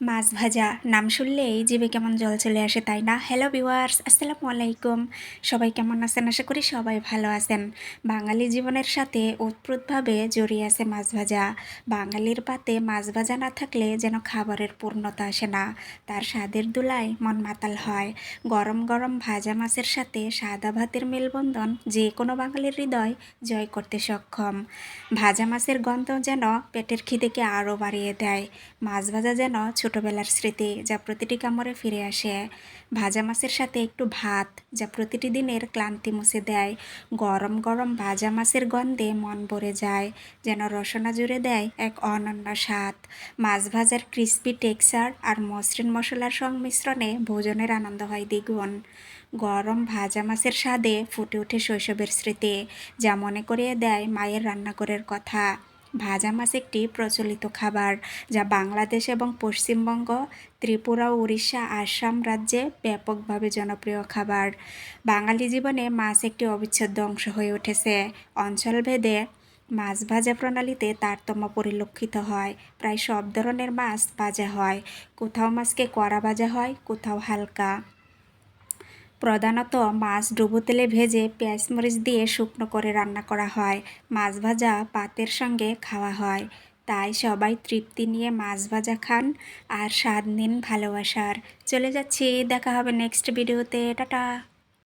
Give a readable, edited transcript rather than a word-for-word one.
মাছ ভাজা নাম শুনলেই জিভে কেমন জল চলে আসে, তাই না? হ্যালো ভিউয়ার্স, আসসালামু আলাইকুম। সবাই কেমন আছেন? আশা করি সবাই ভালো আছেন। বাঙালি জীবনের সাথে ওতপ্রোতভাবে জড়িয়ে আছে মাছ ভাজা। বাঙালির পাতে মাছ ভাজা না থাকলে যেন খাবারের পূর্ণতা আসে না। তার স্বাদের ধুলায় মন মাতাল হয়। গরম গরম ভাজা মাছের সাথে সাদা ভাতের মেলবন্ধন যে কোনো বাঙালির হৃদয় জয় করতে সক্ষম। ভাজা মাছের গন্ধ যেন পেটের খিদেকে আরও বাড়িয়ে দেয়। মাছ ভাজা যেন ছোটবেলার স্মৃতি, যা প্রতিটি কামড়ে ফিরে আসে। ভাজা মাছের সাথে একটু ভাত, যা প্রতিটি দিনের ক্লান্তি মুছে দেয়। গরম গরম ভাজা মাছের গন্ধে মন ভরে যায়, যেন রসনা জুড়ে দেয় এক অনন্য স্বাদ। মাছ ভাজার ক্রিস্পি টেক্সচার আর মসৃণ মশলার সংমিশ্রণে ভোজনের আনন্দ হয় দ্বিগুণ। গরম ভাজা মাছের স্বাদে ফুটে ওঠে শৈশবের স্মৃতি, যা মনে করিয়ে দেয় মায়ের রান্নাঘরের কথা। ভাজা মাছ একটি প্রচলিত খাবার, যা বাংলাদেশ এবং পশ্চিমবঙ্গ, ত্রিপুরা ও উড়িষ্যা, আসাম রাজ্যে ব্যাপকভাবে জনপ্রিয় খাবার। বাঙালি জীবনে মাছ একটি অবিচ্ছেদ্য অংশ হয়ে উঠেছে। অঞ্চলভেদে মাছ ভাজা প্রণালীতে তারতম্য পরিলক্ষিত হয়। প্রায় সব ধরনের মাছ ভাজা হয়, কোথাও মাছকে কড়া ভাজা হয়, কোথাও হালকা। প্রধানত মাছ ডুবো তেলে ভেজে পেঁয়াজ মরিচ দিয়ে শুকনো করে রান্না করা হয়। মাছ ভাজা ভাতের সঙ্গে খাওয়া হয়, তাই সবাই তৃপ্তি নিয়ে মাছ ভাজা খান আর স্বাদ নিন ভালোবাসার। চলে যাচ্ছি, দেখা হবে নেক্সট ভিডিওতে। টাটা।